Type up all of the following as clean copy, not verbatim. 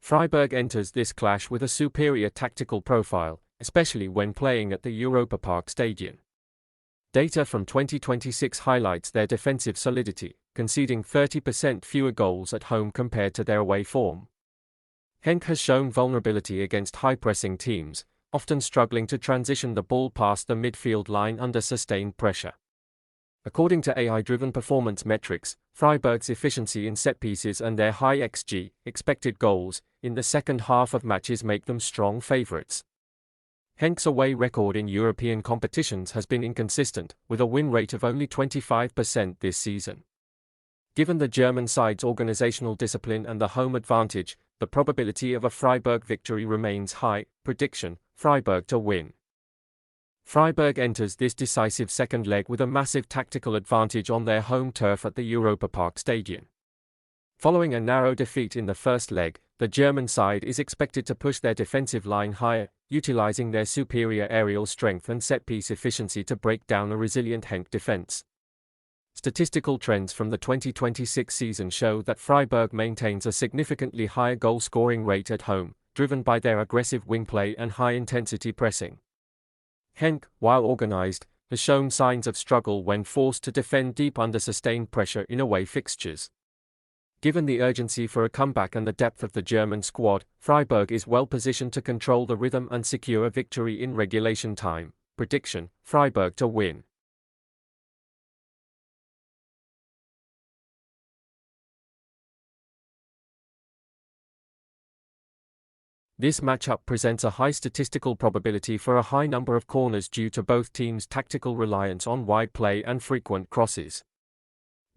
Freiburg enters this clash with a superior tactical profile, especially when playing at the Europa Park stadium. Data from 2026 highlights their defensive solidity, conceding 30% fewer goals at home compared to their away form. Genk has shown vulnerability against high-pressing teams, often struggling to transition the ball past the midfield line under sustained pressure. According to AI-driven performance metrics, Freiburg's efficiency in set-pieces and their high XG, expected goals, in the second half of matches make them strong favourites. Genk's away record in European competitions has been inconsistent, with a win rate of only 25% this season. Given the German side's organizational discipline and the home advantage, the probability of a Freiburg victory remains high. Prediction: Freiburg to win. Freiburg enters this decisive second leg with a massive tactical advantage on their home turf at the Europa Park stadium. Following a narrow defeat in the first leg, the German side is expected to push their defensive line higher, utilizing their superior aerial strength and set-piece efficiency to break down a resilient Genk defense. Statistical trends from the 2026 season show that Freiburg maintains a significantly higher goal-scoring rate at home, driven by their aggressive wing play and high-intensity pressing. Genk, while organized, has shown signs of struggle when forced to defend deep under sustained pressure in away fixtures. Given the urgency for a comeback and the depth of the German squad, Freiburg is well positioned to control the rhythm and secure a victory in regulation time. Prediction: Freiburg to win. This matchup presents a high statistical probability for a high number of corners due to both teams' tactical reliance on wide play and frequent crosses.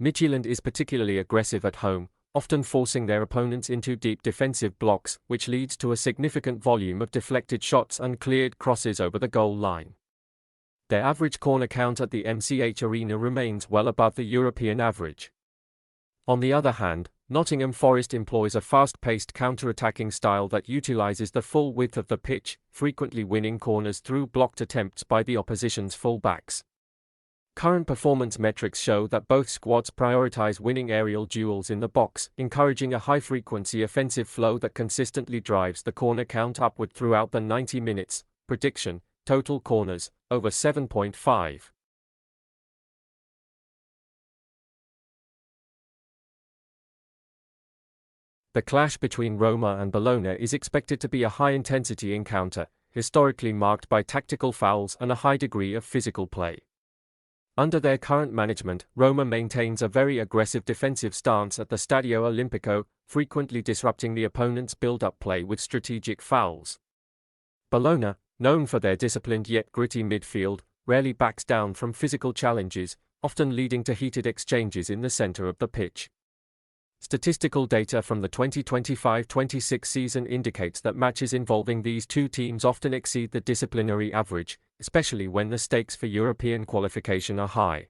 Midtjylland is particularly aggressive at home, often forcing their opponents into deep defensive blocks, which leads to a significant volume of deflected shots and cleared crosses over the goal line. Their average corner count at the MCH Arena remains well above the European average. On the other hand, Nottingham Forest employs a fast-paced counter-attacking style that utilizes the full width of the pitch, frequently winning corners through blocked attempts by the opposition's full-backs. Current performance metrics show that both squads prioritize winning aerial duels in the box, encouraging a high-frequency offensive flow that consistently drives the corner count upward throughout the 90 minutes. Prediction: total corners, over 7.5. The clash between Roma and Bologna is expected to be a high-intensity encounter, historically marked by tactical fouls and a high degree of physical play. Under their current management, Roma maintains a very aggressive defensive stance at the Stadio Olimpico, frequently disrupting the opponent's build-up play with strategic fouls. Bologna, known for their disciplined yet gritty midfield, rarely backs down from physical challenges, often leading to heated exchanges in the center of the pitch. Statistical data from the 2025-26 season indicates that matches involving these two teams often exceed the disciplinary average, especially when the stakes for European qualification are high.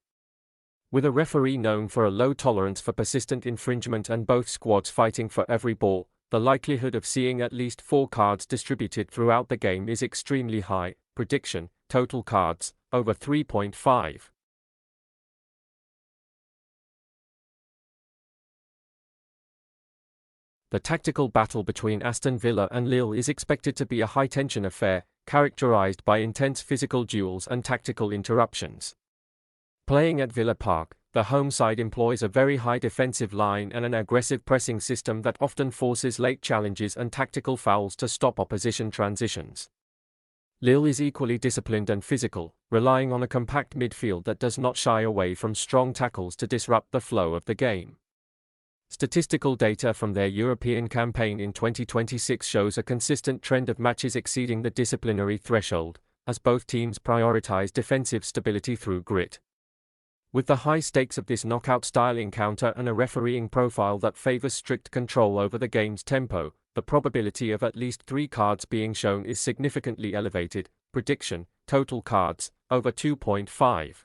With a referee known for a low tolerance for persistent infringement and both squads fighting for every ball, the likelihood of seeing at least 4 cards distributed throughout the game is extremely high. Prediction: total cards, over 3.5. The tactical battle between Aston Villa and Lille is expected to be a high-tension affair, characterized by intense physical duels and tactical interruptions. Playing at Villa Park, the home side employs a very high defensive line and an aggressive pressing system that often forces late challenges and tactical fouls to stop opposition transitions. Lille is equally disciplined and physical, relying on a compact midfield that does not shy away from strong tackles to disrupt the flow of the game. Statistical data from their European campaign in 2026 shows a consistent trend of matches exceeding the disciplinary threshold, as both teams prioritize defensive stability through grit. With the high stakes of this knockout-style encounter and a refereeing profile that favors strict control over the game's tempo, the probability of at least 3 cards being shown is significantly elevated. Prediction: total cards, over 2.5.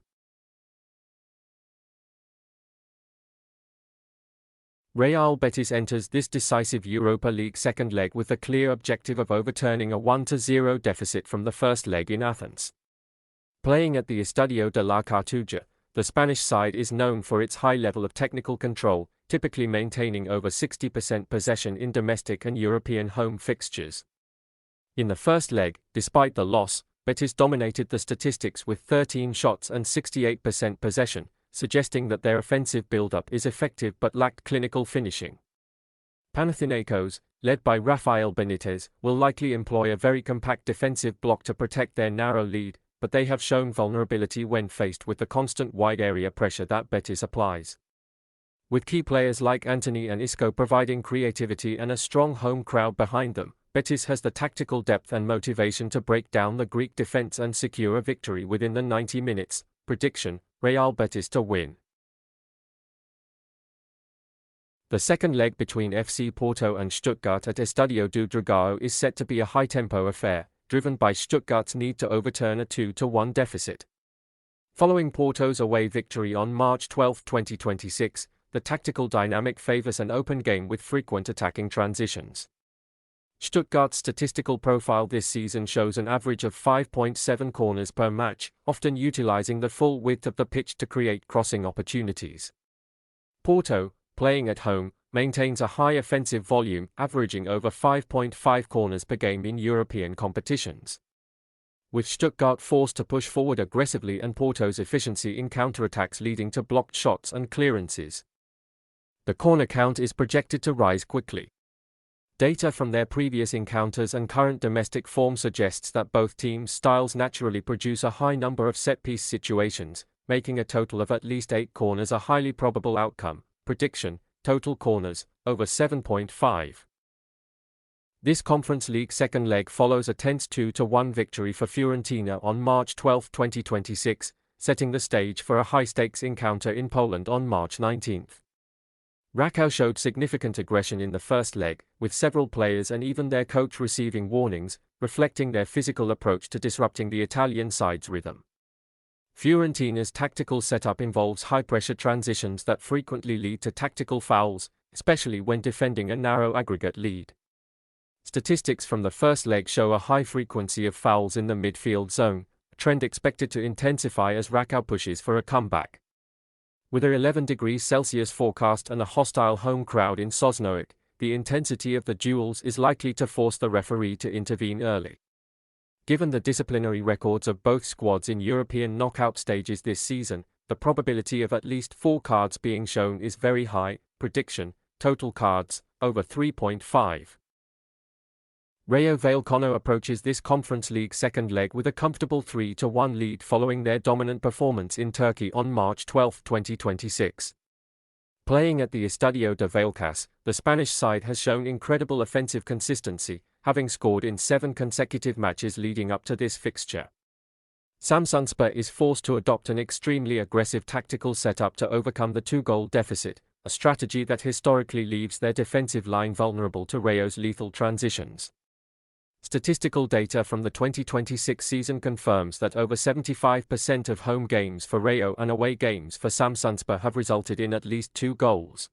Real Betis enters this decisive Europa League second leg with the clear objective of overturning a 1-0 deficit from the first leg in Athens. Playing at the Estadio de la Cartuja, the Spanish side is known for its high level of technical control, typically maintaining over 60% possession in domestic and European home fixtures. In the first leg, despite the loss, Betis dominated the statistics with 13 shots and 68% possession, suggesting that their offensive build-up is effective but lacked clinical finishing. Panathinaikos, led by Rafael Benitez, will likely employ a very compact defensive block to protect their narrow lead, but they have shown vulnerability when faced with the constant wide-area pressure that Betis applies. With key players like Antony and Isco providing creativity and a strong home crowd behind them, Betis has the tactical depth and motivation to break down the Greek defense and secure a victory within the 90 minutes. Prediction: Real Betis to win. The second leg between FC Porto and Stuttgart at Estadio do Dragão is set to be a high-tempo affair, driven by Stuttgart's need to overturn a 2-1 deficit. Following Porto's away victory on March 12, 2026, the tactical dynamic favors an open game with frequent attacking transitions. Stuttgart's statistical profile this season shows an average of 5.7 corners per match, often utilizing the full width of the pitch to create crossing opportunities. Porto, playing at home, maintains a high offensive volume, averaging over 5.5 corners per game in European competitions. With Stuttgart forced to push forward aggressively and Porto's efficiency in counterattacks leading to blocked shots and clearances, the corner count is projected to rise quickly. Data from their previous encounters and current domestic form suggests that both teams' styles naturally produce a high number of set-piece situations, making a total of at least 8 corners a highly probable outcome. Prediction: total corners, over 7.5. This Conference League second leg follows a tense 2-1 victory for Fiorentina on March 12, 2026, setting the stage for a high-stakes encounter in Poland on March 19. Rakow showed significant aggression in the first leg, with several players and even their coach receiving warnings, reflecting their physical approach to disrupting the Italian side's rhythm. Fiorentina's tactical setup involves high-pressure transitions that frequently lead to tactical fouls, especially when defending a narrow aggregate lead. Statistics from the first leg show a high frequency of fouls in the midfield zone, a trend expected to intensify as Rakow pushes for a comeback. With a 11 degrees Celsius forecast and a hostile home crowd in Sosnowiec, the intensity of the duels is likely to force the referee to intervene early. Given the disciplinary records of both squads in European knockout stages this season, the probability of at least 4 cards being shown is very high. Prediction: total cards, over 3.5. Rayo Vallecano approaches this Conference League second leg with a comfortable 3-1 lead following their dominant performance in Turkey on March 12, 2026. Playing at the Estadio de Vallecas, the Spanish side has shown incredible offensive consistency, having scored in 7 consecutive matches leading up to this fixture. Samsunspor is forced to adopt an extremely aggressive tactical setup to overcome the 2-goal deficit, a strategy that historically leaves their defensive line vulnerable to Rayo's lethal transitions. Statistical data from the 2026 season confirms that over 75% of home games for Rayo and away games for Samsunspor have resulted in at least 2 goals.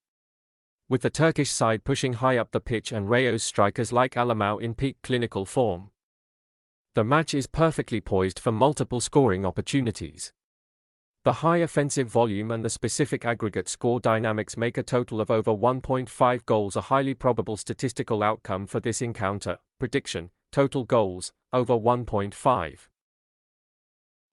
With the Turkish side pushing high up the pitch and Rayo's strikers like Alkmaar in peak clinical form, the match is perfectly poised for multiple scoring opportunities. The high offensive volume and the specific aggregate score dynamics make a total of over 1.5 goals a highly probable statistical outcome for this encounter. Prediction: total goals, over 1.5.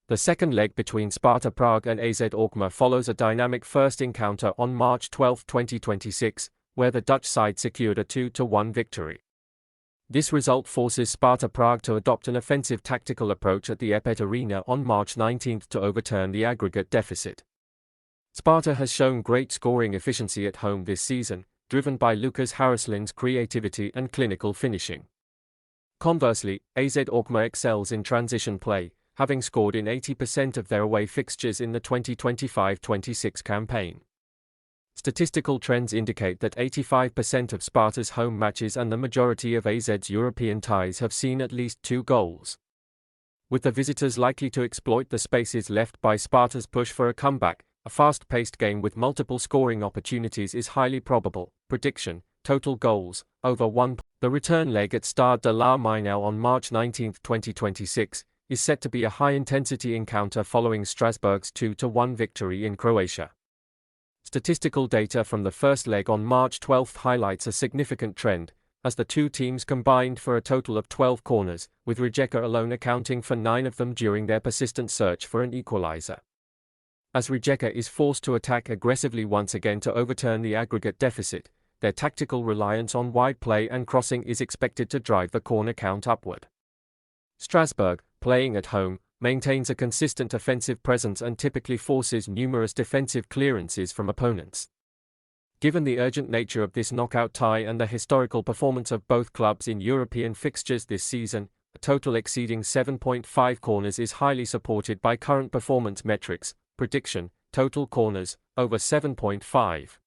The second leg between Sparta Prague and AZ Alkmaar follows a dynamic first encounter on March 12, 2026, where the Dutch side secured a 2-1 victory. This result forces Sparta Prague to adopt an offensive tactical approach at the Epet Arena on March 19 to overturn the aggregate deficit. Sparta has shown great scoring efficiency at home this season, driven by Lucas Harrislin's creativity and clinical finishing. Conversely, AZ Alkmaar excels in transition play, having scored in 80% of their away fixtures in the 2025-26 campaign. Statistical trends indicate that 85% of Sparta's home matches and the majority of AZ's European ties have seen at least 2 goals. With the visitors likely to exploit the spaces left by Sparta's push for a comeback, a fast-paced game with multiple scoring opportunities is highly probable. Prediction: total goals, over 1. The return leg at Stade de la Mainau on March 19, 2026, is set to be a high-intensity encounter following Strasbourg's 2-1 victory in Croatia. Statistical data from the first leg on March 12 highlights a significant trend, as the two teams combined for a total of 12 corners, with Rijeka alone accounting for 9 of them during their persistent search for an equalizer. As Rijeka is forced to attack aggressively once again to overturn the aggregate deficit, their tactical reliance on wide play and crossing is expected to drive the corner count upward. Strasbourg, playing at home, maintains a consistent offensive presence and typically forces numerous defensive clearances from opponents. Given the urgent nature of this knockout tie and the historical performance of both clubs in European fixtures this season, a total exceeding 7.5 corners is highly supported by current performance metrics. Prediction: total corners over 7.5.